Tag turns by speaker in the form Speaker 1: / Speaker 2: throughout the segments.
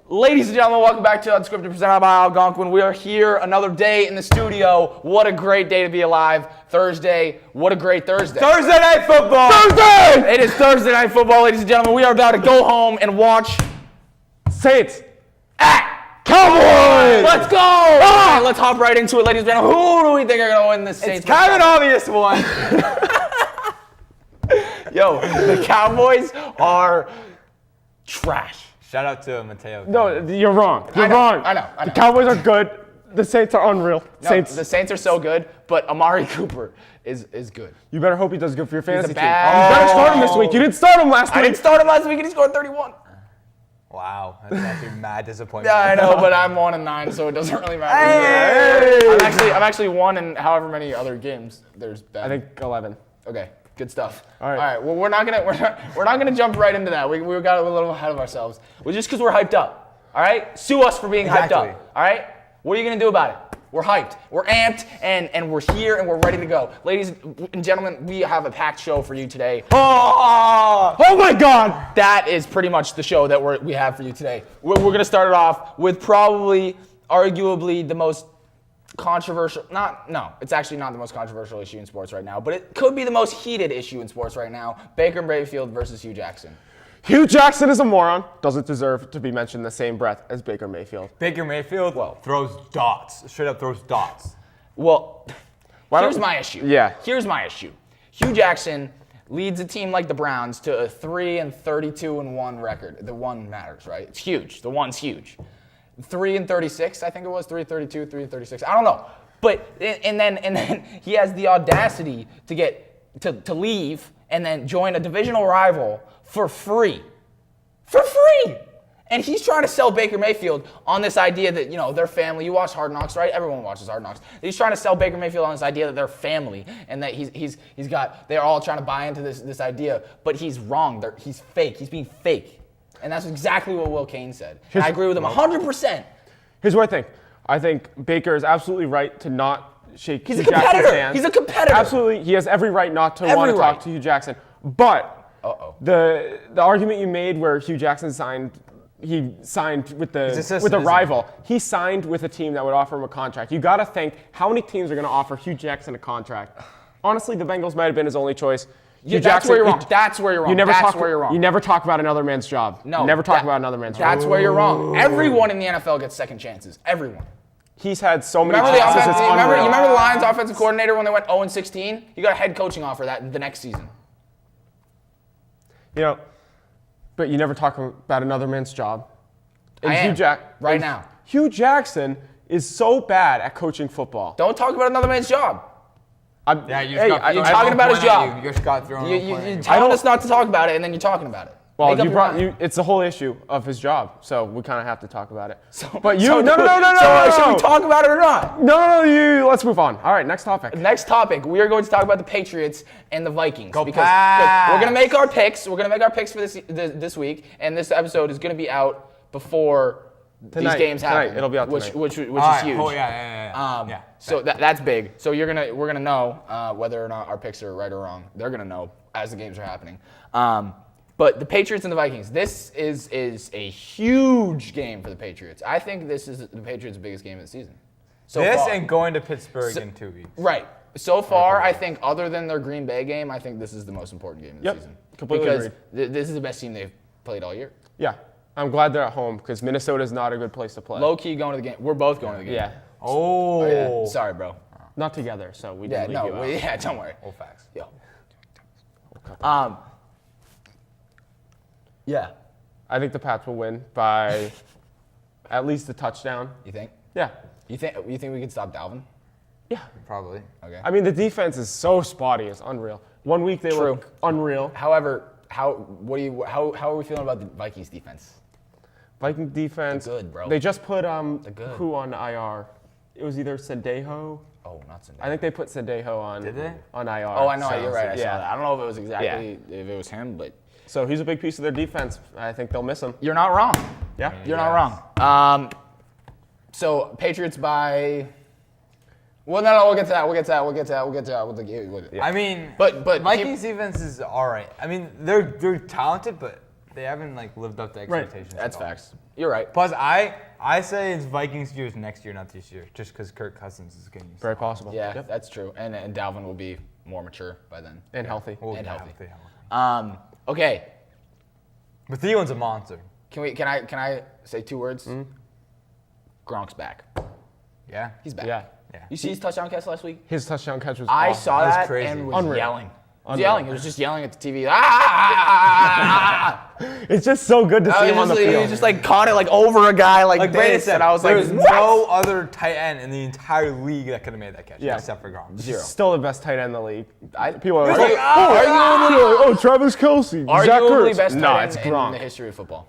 Speaker 1: Ladies and gentlemen, welcome back to Unscripted, presented by Algonquin. We are here another day in the studio. What a great day to be alive. Thursday. What a great Thursday.
Speaker 2: Thursday night football.
Speaker 1: Thursday! It is Thursday night football, ladies and gentlemen. We are about to go home and watch
Speaker 2: Saints
Speaker 1: at
Speaker 2: Cowboys.
Speaker 1: Let's go! All right, let's hop right into it, ladies and gentlemen. Who do we think are going to win this Saints?
Speaker 2: It's kind of an obvious one.
Speaker 1: Yo, the Cowboys are trash.
Speaker 2: Shout out to Mateo.
Speaker 3: No, you're wrong. You're
Speaker 1: I know,
Speaker 3: wrong.
Speaker 1: I know.
Speaker 3: The Cowboys are good. The Saints are unreal.
Speaker 1: No, the Saints are so good, but Amari Cooper is good.
Speaker 3: You better hope he does good for your fantasy team.
Speaker 1: bad-
Speaker 3: You better start him this week. You didn't start him last
Speaker 1: I
Speaker 3: week.
Speaker 1: didn't start him last week and he scored 31.
Speaker 2: Wow, that's actually mad disappointment.
Speaker 1: Yeah, I know, but I'm 1-9, so it doesn't really matter.
Speaker 3: Hey!
Speaker 1: I'm actually 1 in however many other games there's been.
Speaker 3: I think 11.
Speaker 1: Okay, good stuff.
Speaker 3: All right.
Speaker 1: Well, we're not gonna jump right into that. We got a little ahead of ourselves. Well, just because we're hyped up. All right, sue us for being hyped
Speaker 2: Exactly.
Speaker 1: up. All right, what are you gonna do about it? We're hyped, we're amped, and we're here and we're ready to go. Ladies and gentlemen, we have a packed show for you today.
Speaker 3: Oh my God!
Speaker 1: That is pretty much the show that we have for you today. We're going to start it off with probably, arguably, the most controversial, it's actually not the most controversial issue in sports right now, but it could be the most heated issue in sports right now. Baker Mayfield versus Hugh Jackson.
Speaker 3: Hugh Jackson is a moron. Doesn't deserve to be mentioned in the same breath as Baker Mayfield.
Speaker 2: Baker Mayfield throws dots. Straight up throws dots.
Speaker 1: Well,
Speaker 3: Why
Speaker 1: here's
Speaker 3: don't-
Speaker 1: my issue.
Speaker 3: Yeah.
Speaker 1: Here's my issue. Hugh Jackson leads a team like the Browns to a 3-32-1 record. The one matters, right? It's huge. The one's huge. 3-36, I think it was 3-32, 3-36. I don't know. But and then he has the audacity to get to leave and then join a divisional rival for free. For free! And he's trying to sell Baker Mayfield on this idea that, their family. You watch Hard Knocks, right? Everyone watches Hard Knocks. He's trying to sell Baker Mayfield on this idea that they're family and that they're all trying to buy into this idea. But he's wrong. He's fake. He's being fake. And that's exactly what Will Cain said. And I agree with him 100%.
Speaker 3: Here's what I think. I think Baker is absolutely right to not shake
Speaker 1: He's a
Speaker 3: Hugh Jackson's
Speaker 1: competitor.
Speaker 3: hand.
Speaker 1: He's a competitor.
Speaker 3: Absolutely. He has every right not to
Speaker 1: Every
Speaker 3: want to
Speaker 1: right.
Speaker 3: talk to Hugh Jackson. But the argument you made where Hugh Jackson signed with a rival. He signed with a team that would offer him a contract. You got to think how many teams are going to offer Hugh Jackson a contract. Honestly, the Bengals might have been his only choice.
Speaker 1: Yeah, that's where you're wrong. That's where you're wrong. Where you're wrong.
Speaker 3: You never talk about another man's job.
Speaker 1: No,
Speaker 3: you never talk about another man's job.
Speaker 1: That's where you're wrong. Everyone in the NFL gets second chances. Everyone.
Speaker 3: He's had so many
Speaker 1: Remember
Speaker 3: chances. It's
Speaker 1: you
Speaker 3: unreal.
Speaker 1: remember the Lions offensive coordinator when they went 0-16? He got a head coaching offer the next season.
Speaker 3: But you never talk about another man's job. And
Speaker 1: I am, right
Speaker 3: and
Speaker 1: now.
Speaker 3: Hugh Jackson is so bad at coaching football.
Speaker 1: Don't talk about another man's job.
Speaker 2: Yeah, you're
Speaker 1: talking about his job.
Speaker 2: You just got thrown.
Speaker 1: You're telling us not to talk about it, and then you're talking about it.
Speaker 3: Well,
Speaker 1: Make up your mind.
Speaker 3: it's the whole issue of his job, so we kind of have to talk about it.
Speaker 1: No.
Speaker 3: No.
Speaker 1: So should we talk about it or not?
Speaker 3: No, let's move on. All right, next topic.
Speaker 1: Next topic, we are going to talk about the Patriots and the Vikings.
Speaker 2: Go
Speaker 1: because
Speaker 2: Pats!
Speaker 1: we're going to make our picks. We're going to make our picks for this week, and this episode is going to be out before these games happen.
Speaker 3: It'll be out
Speaker 1: which
Speaker 3: tonight.
Speaker 1: is huge.
Speaker 2: Oh yeah.
Speaker 1: So that's big. So we're gonna know whether or not our picks are right or wrong. They're gonna know as the games are happening. But the Patriots and the Vikings, this is a huge game for the Patriots. I think this is the Patriots' biggest game of the season.
Speaker 2: And going to Pittsburgh in 2 weeks.
Speaker 1: Right. So far, I think other than their Green Bay game, I think this is the most important game of the season.
Speaker 3: Completely
Speaker 1: because
Speaker 3: agreed.
Speaker 1: this is the best team they've played all year.
Speaker 3: Yeah, I'm glad they're at home because Minnesota is not a good place to play.
Speaker 1: Low key going to the game. We're both going to the game.
Speaker 3: Yeah.
Speaker 2: Oh.
Speaker 1: Yeah. Sorry, bro.
Speaker 3: Not together, so we
Speaker 1: Yeah.
Speaker 3: didn't leave you out.
Speaker 1: Yeah. Don't worry.
Speaker 2: Old facts.
Speaker 1: Yo. Yeah.
Speaker 3: I think the Pats will win by at least a touchdown.
Speaker 1: You think?
Speaker 3: Yeah.
Speaker 1: You think we can stop Dalvin?
Speaker 3: Yeah.
Speaker 2: Probably.
Speaker 1: Okay.
Speaker 3: I mean, the defense is so spotty. It's unreal. 1 week they
Speaker 1: True.
Speaker 3: look unreal.
Speaker 1: However, how are we feeling about the Vikings defense?
Speaker 3: Viking defense.
Speaker 1: They're good, bro.
Speaker 3: They just put
Speaker 1: good.
Speaker 3: who on IR? It was either Sendejo.
Speaker 1: Oh, not Sunday.
Speaker 3: I think they put Sendejo on.
Speaker 2: Did they?
Speaker 3: On IR.
Speaker 1: Oh, I know. You're right. I saw
Speaker 3: yeah.
Speaker 1: that. I don't know if it was exactly if it was him, but
Speaker 3: So he's a big piece of their defense. I think they'll miss him.
Speaker 1: you're not wrong.
Speaker 3: Yeah.
Speaker 1: You're not wrong. So Patriots by. Well, no, we'll get to that. We'll get to that.
Speaker 2: I mean,
Speaker 1: But
Speaker 2: Vikings defense is all right. I mean, they're talented, but They haven't like lived up to expectations.
Speaker 1: That's
Speaker 2: at all.
Speaker 1: facts. You're right.
Speaker 2: Plus, I say it's Vikings years next year, not this year, just because Kirk Cousins is getting
Speaker 3: Very possible.
Speaker 1: Yeah,
Speaker 3: Yep.
Speaker 1: that's true. And Dalvin will be more mature by then.
Speaker 3: And healthy.
Speaker 2: Well,
Speaker 1: And
Speaker 2: yeah,
Speaker 1: healthy. Okay.
Speaker 2: But Theon's a monster.
Speaker 1: Can I say 2 words? Gronk's back.
Speaker 2: Yeah.
Speaker 1: He's back.
Speaker 3: Yeah.
Speaker 2: Yeah.
Speaker 1: You see his touchdown catch last week?
Speaker 3: His touchdown catch was
Speaker 1: I
Speaker 3: awesome.
Speaker 1: saw
Speaker 2: That was
Speaker 1: that
Speaker 2: crazy.
Speaker 1: and was
Speaker 3: Unreal.
Speaker 1: yelling. He was
Speaker 3: Unreal.
Speaker 1: yelling. He was just yelling at the TV. Ah!
Speaker 3: It's just so good to see him on the
Speaker 1: He
Speaker 3: field.
Speaker 1: just like caught it like over a guy like
Speaker 2: Brandon
Speaker 1: this,
Speaker 2: said,
Speaker 1: and I was like,
Speaker 2: there's
Speaker 1: what?
Speaker 2: no other tight end in the entire league that could have made that catch,
Speaker 3: Yeah.
Speaker 2: except for Gronk.
Speaker 1: Zero.
Speaker 3: Still the best tight end in the league. People are like,
Speaker 1: Arguably-
Speaker 3: oh, Travis Kelce, Zach
Speaker 1: Arguably
Speaker 3: Ertz.
Speaker 1: best
Speaker 3: No,
Speaker 1: tight
Speaker 3: it's
Speaker 1: end in the
Speaker 3: Gronk.
Speaker 1: history of football.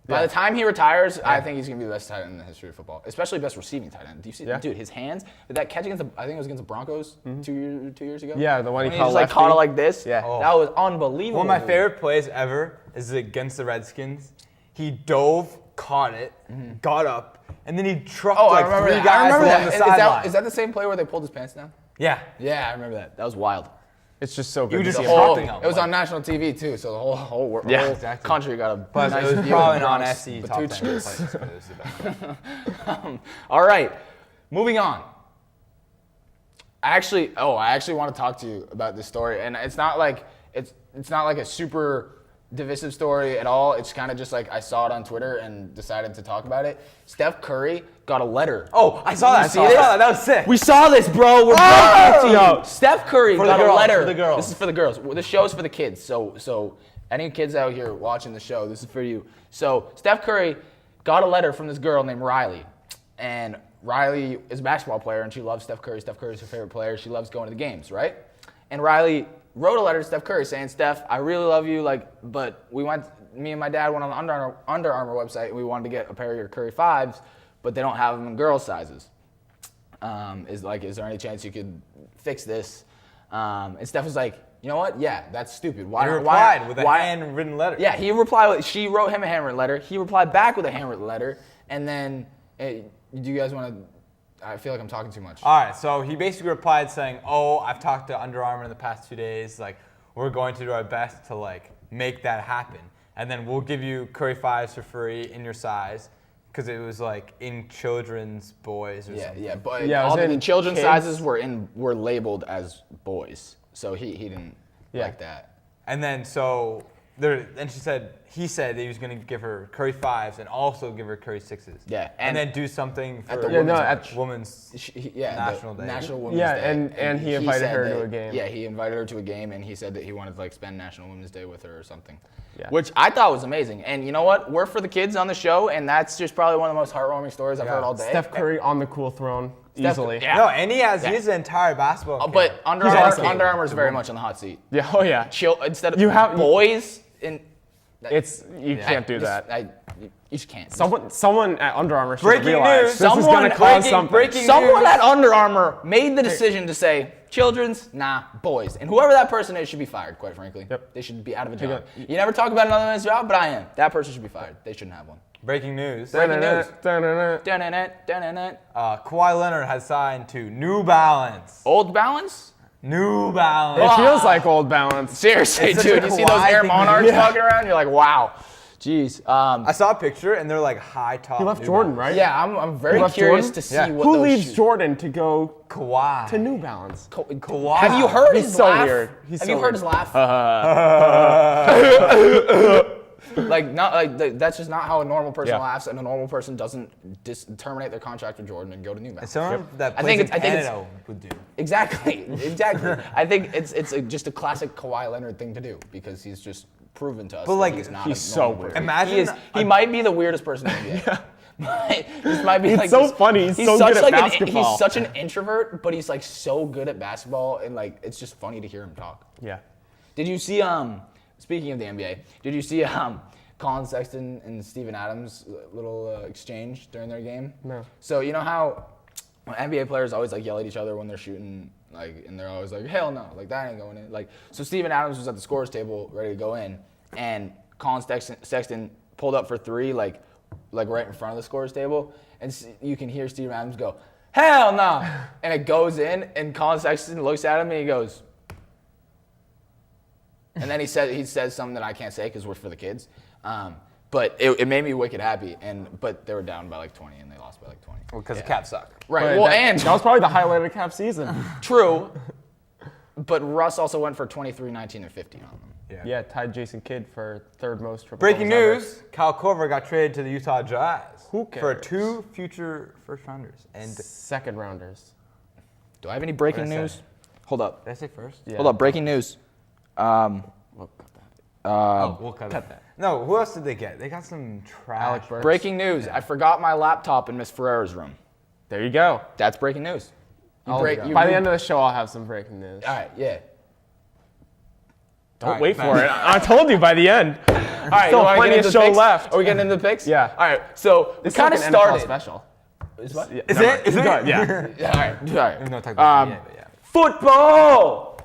Speaker 1: By the time he retires, I think he's gonna be the best tight end in the history of football, especially best receiving tight end. Do you see,
Speaker 3: Yeah.
Speaker 1: dude? His hands, that catch against I think it was against the Broncos 2 years ago.
Speaker 3: Yeah, the one he
Speaker 1: when
Speaker 3: caught
Speaker 1: just like caught
Speaker 3: lefty.
Speaker 1: it like this.
Speaker 3: Yeah.
Speaker 2: Oh.
Speaker 1: That was unbelievable.
Speaker 2: One of my
Speaker 1: dude.
Speaker 2: favorite plays ever is against the Redskins. He dove, caught it, got up, and then he trucked
Speaker 1: Oh, I
Speaker 2: like
Speaker 1: remember
Speaker 2: 3
Speaker 1: that.
Speaker 2: guys
Speaker 1: I remember
Speaker 2: along
Speaker 1: that.
Speaker 2: the
Speaker 1: Is
Speaker 2: sideline.
Speaker 1: that the same play where they pulled his pants down?
Speaker 2: Yeah.
Speaker 1: Yeah, I remember that. That was wild.
Speaker 3: It's just so
Speaker 2: You
Speaker 3: good to
Speaker 2: just
Speaker 3: see
Speaker 1: The
Speaker 3: him.
Speaker 1: whole,
Speaker 2: Hopping up,
Speaker 1: it was
Speaker 2: like-
Speaker 1: on national TV too, so the whole world,
Speaker 3: Yeah,
Speaker 1: whole
Speaker 2: exactly.
Speaker 1: country got a
Speaker 2: But
Speaker 1: nice
Speaker 2: it was
Speaker 1: view
Speaker 2: probably
Speaker 1: of
Speaker 2: not
Speaker 1: Gronk's
Speaker 2: SC top 10
Speaker 1: Batuchkas.
Speaker 2: plays, but it was the best.
Speaker 1: All right, moving on. I actually want to talk to you about this story, and it's not like a super divisive story at all. It's kind of just like I saw it on Twitter and decided to talk about it. Steph Curry got a letter.
Speaker 2: Oh, I saw that.
Speaker 1: You see this?
Speaker 2: That was sick.
Speaker 1: We saw this, bro. We're breaking it to you.
Speaker 3: No.
Speaker 1: Steph Curry
Speaker 2: For the
Speaker 1: got a
Speaker 2: girls,
Speaker 1: letter.
Speaker 2: for the girls.
Speaker 1: This is for the girls. The show's for the kids. So any kids out here watching the show, this is for you. So Steph Curry got a letter from this girl named Riley, and Riley is a basketball player, and she loves Steph Curry. Steph Curry's her favorite player. She loves going to the games, right? And Riley wrote a letter to Steph Curry saying, Steph, I really love you, but me and my dad went on the Under Armour website, and we wanted to get a pair of your Curry 5s, but they don't have them in girl sizes. Is there any chance you could fix this? And Steph was like, you know what? Yeah, that's stupid.
Speaker 2: He replied with a handwritten letter.
Speaker 1: Yeah, she wrote him a handwritten letter. He replied back with a handwritten letter, and then, do you guys want to? I feel like I'm talking too much.
Speaker 2: All right, so he basically replied saying, "Oh, I've talked to Under Armour in the past 2 days. Like, we're going to do our best to like make that happen, and then we'll give you Curry 5s for free in your size, because it was like in children's boys or something."
Speaker 1: Yeah, but
Speaker 3: Yeah, it was
Speaker 1: all the
Speaker 3: in
Speaker 1: children's
Speaker 3: kids.
Speaker 1: sizes were labeled as boys, so he didn't like that.
Speaker 2: And then he said that he was going to give her Curry 5s and also give her Curry 6s.
Speaker 1: Yeah,
Speaker 2: and
Speaker 1: and
Speaker 2: then do something for
Speaker 1: the
Speaker 2: women's National Day.
Speaker 1: National Women's
Speaker 3: Yeah,
Speaker 1: Day.
Speaker 3: and he invited
Speaker 1: said
Speaker 3: her
Speaker 1: that-
Speaker 3: to a game.
Speaker 1: Yeah, he invited her to a game, and he said that he wanted to like spend National Women's Day with her or something.
Speaker 3: Yeah.
Speaker 1: Which I thought was amazing. And you know what? We're for the kids on the show, and that's just probably one of the most heartwarming stories I've heard all day.
Speaker 3: Steph Curry on the cool throne
Speaker 1: Steph-
Speaker 3: easily.
Speaker 1: yeah.
Speaker 2: No, and he has the entire basketball.
Speaker 1: But
Speaker 2: camp.
Speaker 1: Under
Speaker 2: He's
Speaker 1: Armour,
Speaker 2: educated.
Speaker 1: Under Armour is very much on the hot seat.
Speaker 3: Yeah. Oh yeah.
Speaker 1: Instead of
Speaker 3: You have-
Speaker 1: boys in.
Speaker 3: You can't do that.
Speaker 1: You just can't.
Speaker 3: Someone at Under Armour should
Speaker 2: Breaking
Speaker 3: realize
Speaker 2: news.
Speaker 3: this is
Speaker 1: Someone
Speaker 3: going to cause
Speaker 2: breaking-
Speaker 3: something.
Speaker 2: breaking-
Speaker 1: Someone
Speaker 2: news.
Speaker 1: at Under Armour made the decision to say, children's, nah, boys. And whoever that person is should be fired, quite frankly.
Speaker 3: Yep.
Speaker 1: They should be out of a job.
Speaker 3: it.
Speaker 1: You never talk about another man's job, but I am. That person should be fired. They shouldn't have one.
Speaker 2: Breaking news.
Speaker 1: Breaking news.
Speaker 3: Da-da-da.
Speaker 1: Dun-dun-dun.
Speaker 2: Kawhi Leonard has signed to New Balance.
Speaker 1: Old Balance?
Speaker 2: New Balance.
Speaker 3: It feels like Old Balance.
Speaker 1: Seriously,
Speaker 2: It's such
Speaker 1: dude.
Speaker 2: a
Speaker 1: You see those
Speaker 2: Kawhi
Speaker 1: Air
Speaker 2: thing.
Speaker 1: Monarchs
Speaker 3: Yeah.
Speaker 1: walking around? You're like, wow. Jeez.
Speaker 2: I saw a picture and they're like high top.
Speaker 3: He left
Speaker 2: New
Speaker 3: Jordan,
Speaker 2: Balance.
Speaker 3: right?
Speaker 1: Yeah, I'm very
Speaker 3: left
Speaker 1: curious
Speaker 3: Jordan?
Speaker 1: to see
Speaker 2: Yeah.
Speaker 1: what
Speaker 3: Who
Speaker 1: those
Speaker 3: leaves
Speaker 1: shoes-
Speaker 3: Jordan to go
Speaker 2: Kawhi.
Speaker 3: to New Balance?
Speaker 2: Kawhi.
Speaker 1: Have you heard
Speaker 3: He's
Speaker 1: his
Speaker 3: so
Speaker 1: laugh?
Speaker 3: weird. He's
Speaker 1: Have
Speaker 3: so
Speaker 1: you heard
Speaker 3: weird.
Speaker 1: his laugh? That's just not how a normal person
Speaker 3: Yeah.
Speaker 1: laughs, and a normal person doesn't terminate their contract with Jordan and go to New Balance.
Speaker 2: Someone that
Speaker 1: I
Speaker 2: plays
Speaker 1: think
Speaker 2: in
Speaker 1: it's- I think it's-
Speaker 2: Canada would do.
Speaker 1: Exactly. I think it's just a classic Kawhi Leonard thing to do because he's just proven to us
Speaker 2: But,
Speaker 1: that
Speaker 2: like,
Speaker 1: he's not
Speaker 3: he's
Speaker 1: a
Speaker 3: so
Speaker 1: normal
Speaker 3: weird.
Speaker 1: person.
Speaker 2: Imagine
Speaker 1: he might be the weirdest person in the NBA. This might be
Speaker 3: It's
Speaker 1: like
Speaker 3: so
Speaker 1: this-
Speaker 3: funny. He's so
Speaker 1: such
Speaker 3: good at
Speaker 1: like
Speaker 3: basketball.
Speaker 1: he's such an introvert, but he's like so good at basketball, and like it's just funny to hear him talk.
Speaker 3: Yeah.
Speaker 1: Did you see speaking of the NBA, did you see Colin Sexton and Steven Adams' little exchange during their game?
Speaker 3: No.
Speaker 1: So you know how NBA players always like yell at each other when they're shooting, like, and they're always like, "Hell no, like that ain't going in." Like, so Steven Adams was at the scorer's table ready to go in, and Colin Sexton pulled up for three, like right in front of the scorer's table, and you can hear Steven Adams go, "Hell no," and it goes in, and Colin Sexton looks at him and he goes. And then he says something that I can't say because we're for the kids. But it made me wicked happy. But they were down by like 20 and they lost by like 20.
Speaker 2: Well, because the Caps suck.
Speaker 1: Right.
Speaker 3: But
Speaker 1: And
Speaker 3: that was probably the highlight of the Cap season.
Speaker 1: true. But Russ also went for 23, 19, and 15 on them.
Speaker 3: Yeah, tied Jason Kidd for third most triple
Speaker 2: Breaking
Speaker 3: doubles
Speaker 2: news: Kyle Korver got traded to the Utah Jazz.
Speaker 3: Who
Speaker 2: For
Speaker 3: cares?
Speaker 2: 2 future first-rounders. And
Speaker 3: ever. Second rounders.
Speaker 1: Do I have any breaking
Speaker 2: What did I
Speaker 1: news?
Speaker 2: say?
Speaker 1: Hold up.
Speaker 2: did I say first?
Speaker 3: Yeah.
Speaker 1: Hold up. Breaking news.
Speaker 3: We'll cut that.
Speaker 2: We'll cut that. No, who else did they get? They got some trash.
Speaker 3: Alec Burks.
Speaker 1: Breaking news. I forgot my laptop in Miss Ferrera's room.
Speaker 3: There you go.
Speaker 1: That's breaking news.
Speaker 3: By the end of the show, I'll have some breaking news.
Speaker 1: All right. Yeah.
Speaker 3: Don't
Speaker 2: All right,
Speaker 3: wait
Speaker 2: Ben.
Speaker 3: for it. I told you by the end.
Speaker 1: All right.
Speaker 3: Still
Speaker 1: you wanna
Speaker 3: plenty
Speaker 1: get
Speaker 3: of
Speaker 1: into
Speaker 3: show
Speaker 1: picks?
Speaker 3: left.
Speaker 1: Are we getting into the picks?
Speaker 3: Yeah.
Speaker 1: All right. So we
Speaker 3: It's
Speaker 1: kind of
Speaker 3: like an NFL
Speaker 1: started.
Speaker 3: special.
Speaker 1: Is what?
Speaker 3: Yeah,
Speaker 2: Is
Speaker 3: never
Speaker 2: it?
Speaker 3: mind.
Speaker 2: Is it?
Speaker 3: Go ahead, yeah.
Speaker 1: Yeah, all right. All right.
Speaker 2: No, talk about NBA, but yeah.
Speaker 3: Football!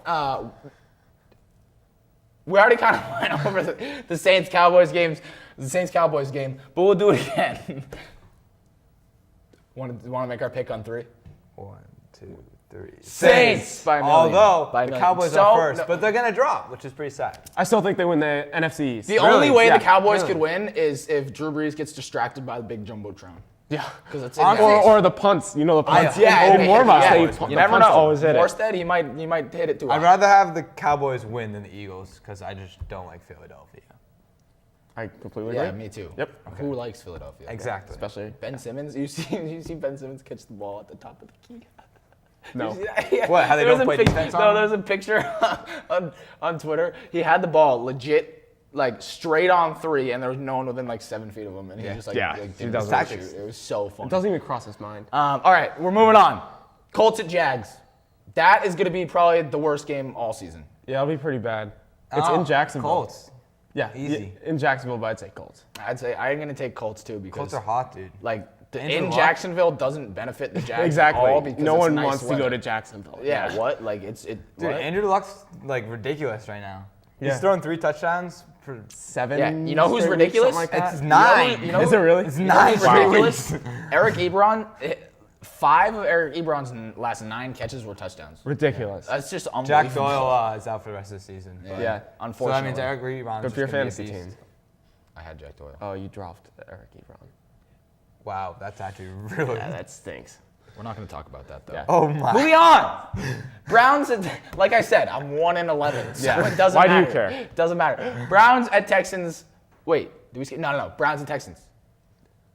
Speaker 1: We already kind of went over the Saints-Cowboys games, the Saints-Cowboys game, but we'll do it again. Want to make our pick on 3?
Speaker 2: 1, 2, 3.
Speaker 1: Saints by a million.
Speaker 2: Although
Speaker 1: By a
Speaker 2: the
Speaker 1: million.
Speaker 2: Cowboys
Speaker 1: So,
Speaker 2: are first,
Speaker 1: no-
Speaker 2: but they're gonna drop, which is pretty sad.
Speaker 3: I still think they win the NFC East.
Speaker 1: The only way
Speaker 3: Yeah.
Speaker 1: the Cowboys
Speaker 2: Really?
Speaker 1: could win is if Drew Brees gets distracted by the big jumbotron.
Speaker 3: Yeah.
Speaker 1: Because it's
Speaker 2: Honestly,
Speaker 3: Or the punts. You know the punts.
Speaker 1: yeah,
Speaker 3: Oh, Morvax.
Speaker 1: yeah.
Speaker 3: They-
Speaker 1: You
Speaker 3: the
Speaker 1: never
Speaker 3: punts
Speaker 1: know.
Speaker 3: always hit it.
Speaker 1: Morstead, he might hit it too high.
Speaker 2: I'd rather have the Cowboys win than the Eagles because I just don't like Philadelphia.
Speaker 3: I completely
Speaker 1: Yeah,
Speaker 3: agree.
Speaker 1: me too.
Speaker 3: Yep.
Speaker 1: Who likes Philadelphia?
Speaker 2: Exactly.
Speaker 3: Especially.
Speaker 1: Ben Simmons. You see Ben Simmons catch the ball at the top of the key.
Speaker 3: No.
Speaker 1: Yeah.
Speaker 2: What, how they
Speaker 1: There was
Speaker 2: don't
Speaker 1: a
Speaker 2: play defense on
Speaker 1: No,
Speaker 2: him?
Speaker 1: there's a picture on Twitter. He had the ball legit, like straight on 3, and there was no one within like 7 feet of him, and he
Speaker 2: Yeah.
Speaker 1: just like,
Speaker 3: Yeah,
Speaker 1: like
Speaker 3: he
Speaker 1: did
Speaker 3: does
Speaker 1: his
Speaker 3: that.
Speaker 1: shoot. It was so fun.
Speaker 3: It doesn't even cross his mind.
Speaker 1: All right, we're moving on. Colts at Jags. That is going to be probably the worst game all season.
Speaker 3: Yeah, it'll be pretty bad. It's
Speaker 2: Oh,
Speaker 3: in Jacksonville.
Speaker 2: Colts.
Speaker 3: Yeah,
Speaker 2: Easy.
Speaker 3: In Jacksonville, but I'd say Colts.
Speaker 1: I'd say I'm going to take Colts too because
Speaker 2: Colts are hot, dude.
Speaker 1: like
Speaker 2: Andrew
Speaker 1: in
Speaker 2: Luck?
Speaker 1: Jacksonville doesn't benefit the Jags
Speaker 3: Exactly.
Speaker 1: at all because
Speaker 3: No
Speaker 1: it's
Speaker 3: one
Speaker 1: nice
Speaker 3: wants to
Speaker 1: weather.
Speaker 3: go to Jacksonville.
Speaker 1: Yeah, what? Like
Speaker 2: Dude,
Speaker 1: what?
Speaker 2: Andrew Luck's like ridiculous right now.
Speaker 3: Yeah.
Speaker 2: He's thrown 3 touchdowns for
Speaker 3: 7.
Speaker 1: Yeah, you know who's
Speaker 3: straight weeks,
Speaker 1: ridiculous?
Speaker 3: something like that?
Speaker 2: It's 9.
Speaker 1: You know
Speaker 3: Is it really?
Speaker 2: It's
Speaker 1: You know
Speaker 2: 9
Speaker 1: who's
Speaker 2: straight
Speaker 1: ridiculous?
Speaker 2: weeks.
Speaker 1: Eric Ebron, 5 of Eric Ebron's last 9 catches were touchdowns.
Speaker 3: Ridiculous.
Speaker 1: That's just unbelievable.
Speaker 2: Jack Doyle is out for the rest of the season.
Speaker 1: Yeah,
Speaker 3: Yeah.
Speaker 2: So
Speaker 1: unfortunately.
Speaker 2: that means Eric Ebron.
Speaker 3: Good for your fantasy team.
Speaker 1: I had Jack Doyle.
Speaker 3: Oh, you dropped Eric Ebron.
Speaker 2: Wow, that's actually really.
Speaker 3: Yeah, that stinks.
Speaker 1: We're not going to talk about that though.
Speaker 3: Yeah.
Speaker 2: Oh my.
Speaker 1: Moving on. Browns, like I said, I'm 1-11. So
Speaker 3: Yeah.
Speaker 1: it doesn't
Speaker 3: Why do you
Speaker 1: matter.
Speaker 3: care?
Speaker 1: It doesn't matter. Browns at Texans. Wait, did we skip? No. Browns and Texans.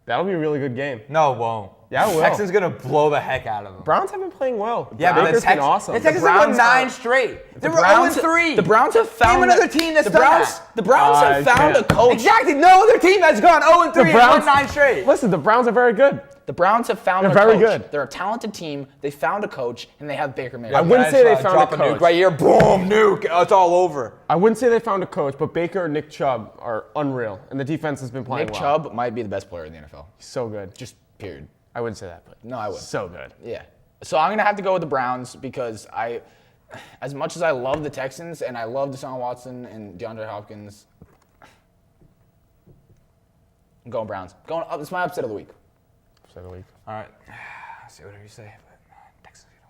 Speaker 3: That'll be a really good game.
Speaker 2: No, it won't.
Speaker 3: Yeah, it will.
Speaker 2: Texans gonna blow the heck out of them.
Speaker 3: Browns have been playing well.
Speaker 2: Yeah, but
Speaker 3: Baker's
Speaker 2: the
Speaker 3: been awesome.
Speaker 2: The Texans
Speaker 1: The
Speaker 2: have won
Speaker 1: Browns
Speaker 2: 9
Speaker 1: are-
Speaker 2: straight. They were
Speaker 1: Browns-
Speaker 2: 0-3.
Speaker 1: The Browns have found
Speaker 2: Name another team that's
Speaker 1: the
Speaker 2: done
Speaker 1: Browns.
Speaker 2: that.
Speaker 1: The Browns have found a
Speaker 3: can't.
Speaker 1: coach.
Speaker 2: Exactly. No other team has gone 0-3 and won 9 straight.
Speaker 3: Listen, the Browns are very good.
Speaker 1: The Browns have found
Speaker 3: They're
Speaker 1: a
Speaker 3: very
Speaker 1: coach.
Speaker 3: good.
Speaker 1: They're a talented team. They found a coach, and they have Baker Mayfield.
Speaker 3: I wouldn't say they found
Speaker 2: drop
Speaker 3: a coach.
Speaker 2: nuke right here. Boom, nuke. Oh, it's all over.
Speaker 3: I wouldn't say they found a coach, but Baker and Nick Chubb are unreal, and the defense has been playing
Speaker 1: Nick
Speaker 3: well.
Speaker 1: Chubb might be the best player in the NFL.
Speaker 3: He's so good.
Speaker 1: Just period.
Speaker 3: I wouldn't say that, but
Speaker 1: No, I would.
Speaker 3: so good.
Speaker 1: Yeah. So I'm gonna have to go with the Browns because as much as I love the Texans and I love Deshaun Watson and DeAndre Hopkins, I'm going Browns. Going up. It's my upset of the week.
Speaker 3: Upset of the week.
Speaker 2: All right. I'll say whatever you say, but Texans are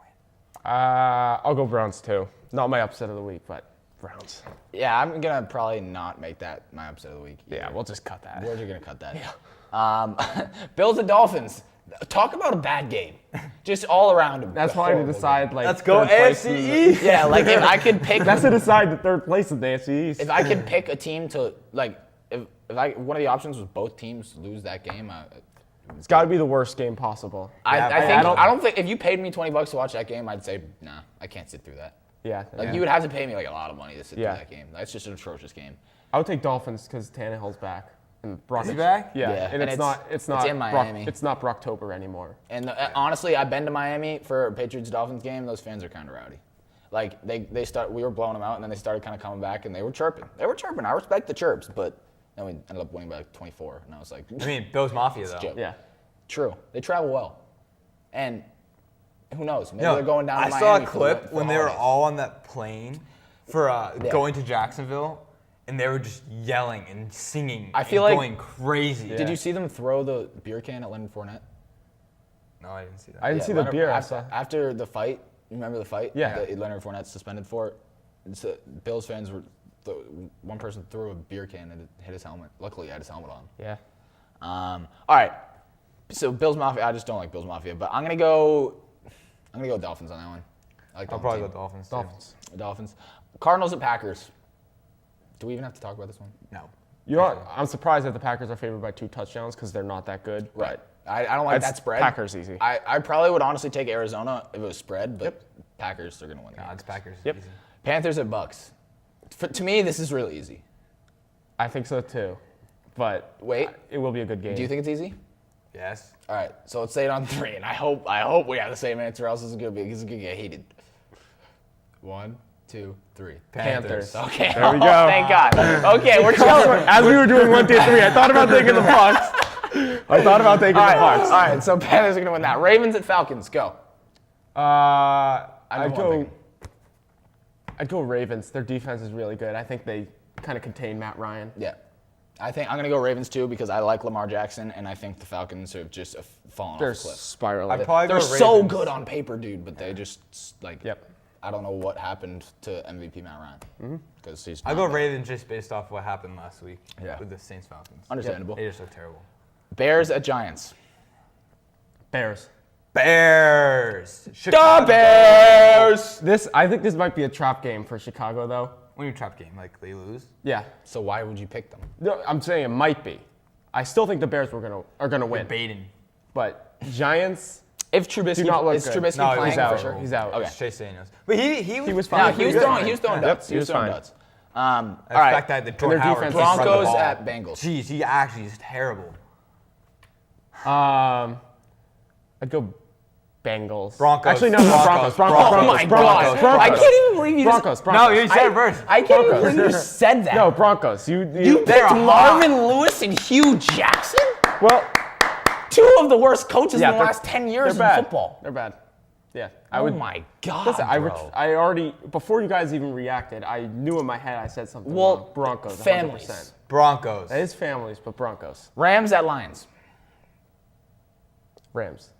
Speaker 2: gonna win.
Speaker 3: I'll go Browns too. Not my upset of the week, but Browns.
Speaker 1: Yeah, I'm gonna probably not make that my upset of the week.
Speaker 3: Yeah, we'll just cut that.
Speaker 1: We're just gonna cut that. Yeah. Bills and Dolphins. Talk about a bad game. Just all around.
Speaker 3: That's probably to decide like.
Speaker 2: Let's go
Speaker 3: third place
Speaker 2: AFC
Speaker 3: in the-
Speaker 2: East.
Speaker 1: Yeah, like if I could pick.
Speaker 3: That's to decide the third place in the AFC East.
Speaker 1: If I could pick a team to like, if one of the options was both teams lose that game,
Speaker 3: It's got to be the worst game possible.
Speaker 1: I don't think if you paid me $20 to watch that game, I'd say nah, I can't sit through that.
Speaker 3: Yeah.
Speaker 1: Like you would have to pay me like a lot of money to sit
Speaker 3: Yeah.
Speaker 1: through that game. That's just an atrocious game.
Speaker 3: I would take Dolphins because Tannehill's back. And Brock
Speaker 2: Is he back?
Speaker 3: Yeah,
Speaker 1: Yeah,
Speaker 3: and it's not.
Speaker 1: it's
Speaker 3: It's not.
Speaker 1: in Miami.
Speaker 3: It's not Brocktober anymore.
Speaker 1: And honestly, I've been to Miami for a Patriots Dolphins game. Those fans are kind of rowdy. Like we were blowing them out, and then they started kind of coming back, and they were chirping. I respect the chirps, but then we ended up winning by like 24, and I was like,
Speaker 2: I mean, Bills Mafia though.
Speaker 1: joke.
Speaker 3: Yeah.
Speaker 1: True. They travel well, and who knows? Maybe
Speaker 2: No,
Speaker 1: they're going down to
Speaker 2: I
Speaker 1: Miami.
Speaker 2: saw a
Speaker 1: for
Speaker 2: clip
Speaker 1: the
Speaker 2: when they were
Speaker 1: holidays.
Speaker 2: all on that plane for going to Jacksonville, and they were just yelling and singing.
Speaker 1: I feel
Speaker 2: and
Speaker 1: like-
Speaker 2: going crazy.
Speaker 1: Did you see them throw the beer can at Leonard Fournette?
Speaker 2: No, I didn't see that.
Speaker 3: I didn't see the beer. I saw.
Speaker 1: After the fight, you remember the fight?
Speaker 3: Yeah.
Speaker 1: That Leonard Fournette suspended for it. Bills fans were one person threw a beer can and it hit his helmet. Luckily, he had his helmet on.
Speaker 3: Yeah.
Speaker 1: All right. So Bills Mafia. I just don't like Bills Mafia, but I'm gonna go Dolphins on that one. I like the
Speaker 2: I'll
Speaker 1: home
Speaker 2: probably
Speaker 1: team.
Speaker 2: go Dolphins.
Speaker 1: Dolphins. Cardinals and Packers. Do we even have to talk about this one?
Speaker 2: No.
Speaker 3: You know what? I'm surprised that the Packers are favored by 2 touchdowns because they're not that good.
Speaker 1: Right. I don't like
Speaker 3: That's
Speaker 1: that spread.
Speaker 3: Packers easy.
Speaker 1: I probably would honestly take Arizona if it was spread, but Packers are gonna win.
Speaker 2: No, it's Packers.
Speaker 3: Yep.
Speaker 2: Easy.
Speaker 1: Panthers and Bucks. To me, this is really easy.
Speaker 3: I think so too. But
Speaker 1: Wait.
Speaker 3: it will be a good game.
Speaker 1: Do you think it's easy?
Speaker 2: Yes.
Speaker 1: All right, so let's say it on 3, and I hope we have the same answer, else it's gonna get heated. 1, 2, 3.
Speaker 3: Panthers.
Speaker 1: Okay.
Speaker 3: There we go.
Speaker 1: Thank God. Okay, we're chilling.
Speaker 3: As we were doing 1, 2, 3, I thought about taking the Bucks.
Speaker 1: All right, so Panthers are gonna win that. Ravens and Falcons. Go.
Speaker 3: I'd
Speaker 1: who I'm
Speaker 3: go Ravens. Their defense is really good. I think they kind of contain Matt Ryan.
Speaker 1: Yeah. I think I'm gonna go Ravens too because I like Lamar Jackson, and I think the Falcons have just fallen
Speaker 3: They're
Speaker 1: off a cliff.
Speaker 3: spiraling.
Speaker 2: I'd probably
Speaker 1: They're
Speaker 2: go
Speaker 1: so
Speaker 2: Ravens.
Speaker 1: good on paper, dude, but they just like.
Speaker 3: Yep.
Speaker 1: I don't know what happened to MVP Matt Ryan because he's.
Speaker 2: I go
Speaker 1: not good.
Speaker 2: Ravens just based off what happened last week with the Saints Falcons.
Speaker 1: Understandable.
Speaker 2: They just look terrible.
Speaker 1: Bears at Giants.
Speaker 3: Bears.
Speaker 2: Bears.
Speaker 1: The
Speaker 2: Chicago.
Speaker 1: Bears.
Speaker 3: I think this might be a trap game for Chicago, though.
Speaker 2: When you trap game, like they lose.
Speaker 3: Yeah.
Speaker 1: So why would you pick them?
Speaker 3: No, I'm saying it might be. I still think the Bears are gonna win.
Speaker 2: Baiting.
Speaker 3: But Giants.
Speaker 1: If Trubisky
Speaker 3: Do not look
Speaker 1: is
Speaker 3: good.
Speaker 1: Trubisky
Speaker 2: No,
Speaker 1: playing
Speaker 3: he's out.
Speaker 1: for sure?
Speaker 3: He's out.
Speaker 1: Okay.
Speaker 2: It's Chase Daniels. But he
Speaker 3: was
Speaker 1: No,
Speaker 3: fine.
Speaker 1: he was throwing duds.
Speaker 3: he was fine.
Speaker 1: All
Speaker 2: The
Speaker 1: right.
Speaker 2: fact that the Jordan
Speaker 3: their
Speaker 2: Howard
Speaker 3: defense
Speaker 2: just run the
Speaker 1: Broncos
Speaker 2: ball.
Speaker 1: at Bengals.
Speaker 2: Jeez, he actually is terrible.
Speaker 3: I'd go Bengals.
Speaker 2: Broncos.
Speaker 3: Actually, no,
Speaker 2: Broncos.
Speaker 3: Broncos.
Speaker 1: Oh my
Speaker 3: Broncos.
Speaker 1: God! I can't even believe you
Speaker 3: Broncos.
Speaker 1: just.
Speaker 2: No, you said first.
Speaker 1: I can't even believe you just said that.
Speaker 3: No, Broncos.
Speaker 1: You
Speaker 2: They're
Speaker 1: picked
Speaker 2: hot.
Speaker 1: Marvin Lewis and Hugh Jackson,
Speaker 3: Well,
Speaker 1: two of the worst coaches in the
Speaker 3: they're-
Speaker 1: last 10 years in
Speaker 3: they're bad.
Speaker 1: football.
Speaker 3: They're bad. Yeah.
Speaker 1: Oh my God,
Speaker 3: Listen,
Speaker 1: bro.
Speaker 3: I already, before you guys even reacted, I knew in my head I said something
Speaker 1: Well,
Speaker 3: wrong. Broncos, 100%.
Speaker 1: families.
Speaker 2: Broncos.
Speaker 3: It is families, but Broncos.
Speaker 1: Rams at Lions.
Speaker 3: Rams.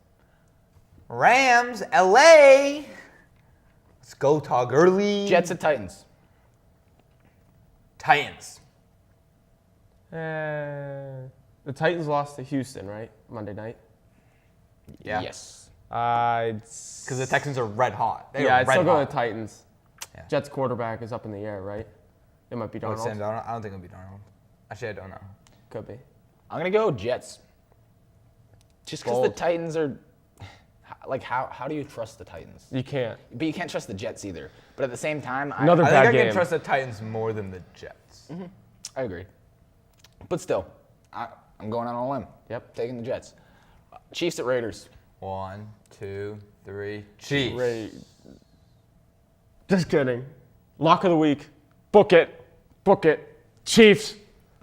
Speaker 2: Rams, LA. Let's go, Todd Gurley.
Speaker 1: Jets at Titans.
Speaker 2: Titans.
Speaker 3: The Titans lost to Houston, right? Monday night.
Speaker 2: Yeah.
Speaker 1: Yes.
Speaker 2: Because the Texans are red hot. They
Speaker 3: Yeah,
Speaker 2: are
Speaker 3: I'd
Speaker 2: red
Speaker 3: still go
Speaker 2: hot.
Speaker 3: with Titans.
Speaker 2: Yeah.
Speaker 3: Jets quarterback is up in the air, right? It might be
Speaker 2: Oh, it's Sam
Speaker 3: Donald.
Speaker 2: Darnold? I don't think it'll be Darnold. Actually, I don't know.
Speaker 3: Could be.
Speaker 1: I'm gonna go Jets. Just because the
Speaker 3: Bold.
Speaker 1: Titans are, like, how do you trust the Titans?
Speaker 3: You can't.
Speaker 1: But you can't trust the Jets either. But at the same time,
Speaker 3: Another
Speaker 2: I
Speaker 3: bad
Speaker 2: think I
Speaker 3: game.
Speaker 2: can trust the Titans more than the Jets.
Speaker 1: I agree. But still, I'm going out on a limb.
Speaker 3: Yep.
Speaker 1: Taking the Jets. Chiefs at Raiders.
Speaker 2: 1, 2, 3. Chiefs.
Speaker 3: Ray. Just kidding. Lock of the week. Book it. Book it. Chiefs.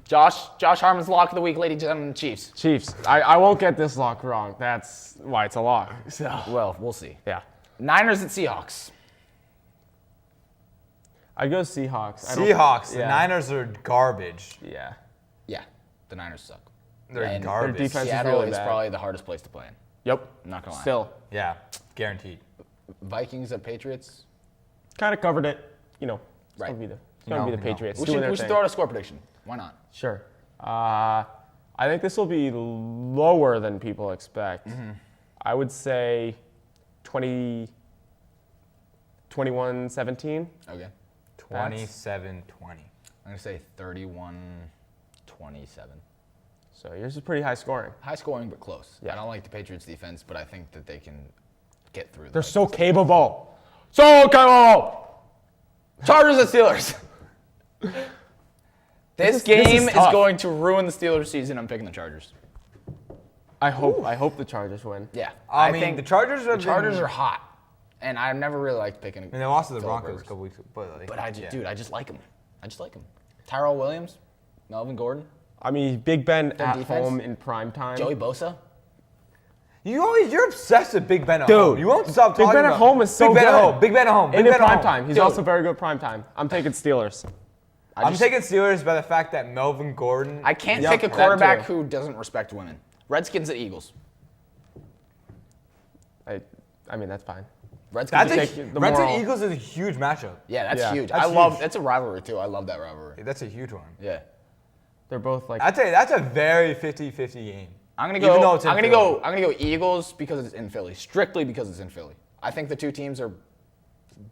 Speaker 1: Josh Harmon's lock of the week, ladies and gentlemen, Chiefs.
Speaker 3: Chiefs. I won't get this lock wrong. That's why it's a lock. So
Speaker 1: Well, we'll see.
Speaker 3: yeah.
Speaker 1: Niners at Seahawks.
Speaker 3: I'd go Seahawks. I don't-
Speaker 2: Seahawks. The
Speaker 3: yeah.
Speaker 2: Niners are garbage.
Speaker 3: Yeah.
Speaker 1: Yeah, the Niners suck.
Speaker 2: They're
Speaker 1: And
Speaker 2: garbage.
Speaker 3: their defense is
Speaker 1: Seattle
Speaker 3: really
Speaker 1: is
Speaker 3: bad.
Speaker 1: probably the hardest place to play in.
Speaker 3: Yep.
Speaker 1: I'm not gonna lie.
Speaker 3: Still.
Speaker 2: Yeah, guaranteed.
Speaker 1: Vikings at Patriots.
Speaker 3: Kind of covered it. You know. It's
Speaker 1: Right.
Speaker 3: gonna be the
Speaker 2: No,
Speaker 3: Patriots.
Speaker 1: We
Speaker 3: doing their
Speaker 1: should
Speaker 3: thing.
Speaker 1: throw out a score prediction. Why not?
Speaker 3: Sure. I think this will be lower than people expect. I would say 21-17.
Speaker 1: Okay.
Speaker 2: 27-20.
Speaker 1: I'm gonna say 31-27.
Speaker 3: So yours is pretty high scoring.
Speaker 1: High scoring, but close.
Speaker 3: Yeah.
Speaker 1: I don't like the Patriots defense, but I think that they can get through.
Speaker 3: They're so capable. So capable.
Speaker 1: Chargers at Steelers. This game is
Speaker 3: tough.
Speaker 1: going to ruin the Steelers' season. I'm picking the Chargers.
Speaker 3: I hope the Chargers win.
Speaker 1: Yeah,
Speaker 2: I mean,
Speaker 1: think
Speaker 2: the Chargers are
Speaker 1: the Chargers are hot, and I've never really liked picking.
Speaker 2: I mean, they lost to the
Speaker 1: Phillip
Speaker 2: Broncos a
Speaker 1: Rivers.
Speaker 2: couple weeks ago.
Speaker 1: But I just,
Speaker 2: yeah.
Speaker 1: dude, I just like him. Tyrell Williams, Melvin Gordon,
Speaker 3: I mean, Big Ben at
Speaker 1: defense?
Speaker 3: home in prime time.
Speaker 1: Joey Bosa.
Speaker 2: You're obsessed with Big Ben at
Speaker 3: Dude,
Speaker 2: home. You won't stop
Speaker 3: Big
Speaker 2: talking
Speaker 3: Ben at
Speaker 2: about
Speaker 3: home is so
Speaker 2: Big Ben
Speaker 3: good.
Speaker 2: at home. Big Ben at home. Big
Speaker 3: And in
Speaker 2: Ben at
Speaker 3: prime
Speaker 2: home.
Speaker 3: time. He's
Speaker 1: Dude.
Speaker 3: also very good prime time. I'm taking Steelers.
Speaker 2: I'm taking Steelers by the fact that Melvin Gordon.
Speaker 1: I can't
Speaker 3: Yep,
Speaker 1: pick a
Speaker 3: that
Speaker 1: quarterback
Speaker 3: too.
Speaker 1: who doesn't respect women. Redskins at Eagles.
Speaker 3: I mean, that's fine.
Speaker 1: Redskins.
Speaker 2: Reds
Speaker 3: moral.
Speaker 2: and Eagles is a huge matchup.
Speaker 1: Yeah, that's huge.
Speaker 2: That's
Speaker 1: That's a rivalry too. I love that rivalry.
Speaker 2: That's a huge one.
Speaker 1: Yeah.
Speaker 3: They're both like.
Speaker 2: I'd say that's a very 50-50 game.
Speaker 1: I'm gonna
Speaker 2: Even though
Speaker 1: go.
Speaker 2: it's in
Speaker 1: I'm gonna
Speaker 2: Philly.
Speaker 1: go. I'm gonna go Eagles because it's in Philly. Strictly because it's in Philly. I think the two teams are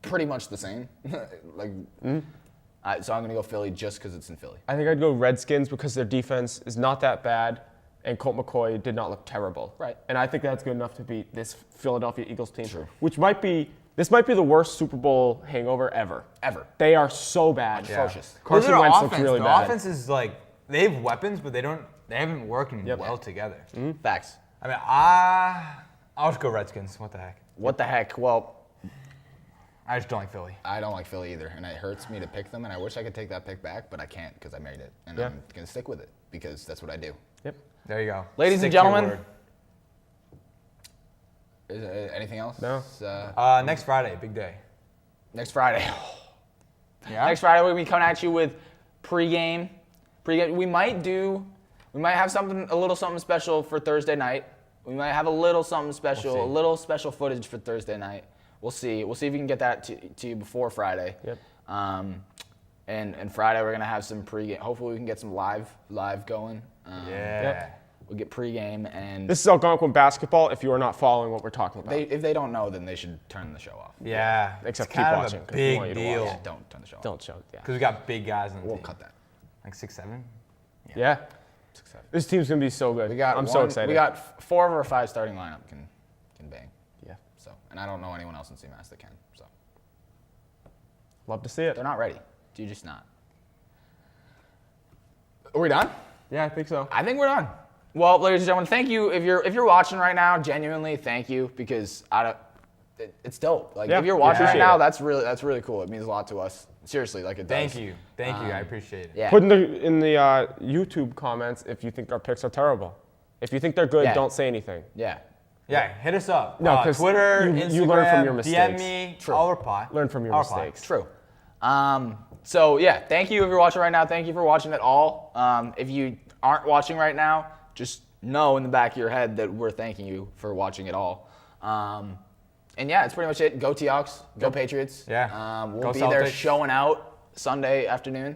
Speaker 1: pretty much the same. So I'm gonna go Philly just because it's in Philly.
Speaker 3: I think I'd go Redskins because their defense is not that bad, and Colt McCoy did not look terrible.
Speaker 1: Right.
Speaker 3: And I think that's good enough to beat this Philadelphia Eagles team,
Speaker 1: True.
Speaker 3: which might be the worst Super Bowl hangover ever.
Speaker 1: Ever.
Speaker 3: They are so bad.
Speaker 1: Atrocious.
Speaker 3: Carson
Speaker 2: Their
Speaker 3: Wentz
Speaker 2: offense,
Speaker 3: looks really
Speaker 2: their
Speaker 3: bad.
Speaker 2: offense is like they have weapons, but they haven't working well together.
Speaker 1: Facts.
Speaker 2: I mean, I'll just go Redskins. What the heck?
Speaker 1: What the heck? Well,
Speaker 2: I just don't like Philly.
Speaker 1: I don't like Philly either, and it hurts me to pick them, and I wish I could take that pick back, but I can't because I made it, and
Speaker 3: Yeah.
Speaker 1: I'm gonna stick with it because that's what I do.
Speaker 3: Yep.
Speaker 2: There you go.
Speaker 1: Ladies and
Speaker 2: Stick to your
Speaker 1: gentlemen.
Speaker 2: word.
Speaker 1: Is there anything else?
Speaker 3: No.
Speaker 2: Next Friday, big day.
Speaker 1: Next Friday.
Speaker 2: Yeah.
Speaker 1: Next Friday we'll be coming at you with pregame. We might have a little something special for Thursday night. We might have a little something special,
Speaker 2: We'll see.
Speaker 1: a little special footage for Thursday night. We'll see. We'll see if we can get that to you before Friday.
Speaker 3: Yep.
Speaker 1: And Friday we're gonna have some pregame. Hopefully we can get some live going.
Speaker 2: Yeah.
Speaker 3: Yep.
Speaker 1: We'll get pregame and
Speaker 3: This is Algonquin basketball. If you are not following what we're talking about,
Speaker 1: if they don't know, then they should turn the show off.
Speaker 2: Yeah.
Speaker 3: Except
Speaker 2: It's
Speaker 3: keep
Speaker 2: kind of
Speaker 3: watching,
Speaker 2: a
Speaker 3: 'cause we want you
Speaker 2: big
Speaker 3: to watch.
Speaker 2: deal.
Speaker 1: Yeah, don't turn the show off.
Speaker 3: don't show. Yeah.
Speaker 2: Because we got big guys on the
Speaker 1: We'll
Speaker 2: team.
Speaker 1: cut that.
Speaker 2: Like 6'7".
Speaker 3: Yeah. This team's gonna be so good. I'm so excited.
Speaker 1: We got 4 of our 5 starting lineup can bang.
Speaker 3: Yeah.
Speaker 1: So, and I don't know anyone else in CMAS that can. So
Speaker 3: Love to see it.
Speaker 1: they're not ready. You're just not. Are we done?
Speaker 3: Yeah, I think so.
Speaker 1: I think we're done. Well, ladies and gentlemen, thank you. If you're watching right now, genuinely thank you because it's dope. Like
Speaker 3: Yeah.
Speaker 1: if you're watching right
Speaker 3: Appreciate
Speaker 1: now,
Speaker 3: it.
Speaker 1: that's really cool. It means a lot to us. Seriously, like it does.
Speaker 2: Thank you. I appreciate it.
Speaker 1: Yeah.
Speaker 3: Put in the YouTube comments if you think our picks are terrible. If you think they're good,
Speaker 1: Yeah.
Speaker 3: don't say anything.
Speaker 1: Yeah.
Speaker 2: Yeah, hit us up.
Speaker 3: No, 'cause
Speaker 2: Twitter,
Speaker 3: you
Speaker 2: Instagram,
Speaker 3: learn from your
Speaker 2: DM
Speaker 3: mistakes.
Speaker 2: me.
Speaker 1: True.
Speaker 2: I'll reply.
Speaker 3: Learn from your
Speaker 2: I'll reply.
Speaker 3: mistakes.
Speaker 1: True. So yeah, thank you if you're watching right now. Thank you for watching at all. If you aren't watching right now, just know in the back of your head that we're thanking you for watching it all. And yeah, it's pretty much it. Go Seahawks. Go Patriots.
Speaker 2: Yeah.
Speaker 1: We'll
Speaker 2: Go
Speaker 1: be there
Speaker 2: Celtics.
Speaker 1: showing out Sunday afternoon.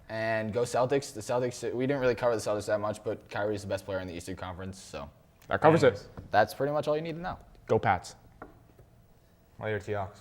Speaker 1: And go Celtics. The Celtics, we didn't really cover the Celtics that much, but Kyrie's the best player in the Eastern Conference. So
Speaker 3: That covers it.
Speaker 1: that's pretty much all you need to know.
Speaker 3: Go Pats.
Speaker 2: Later, Seahawks.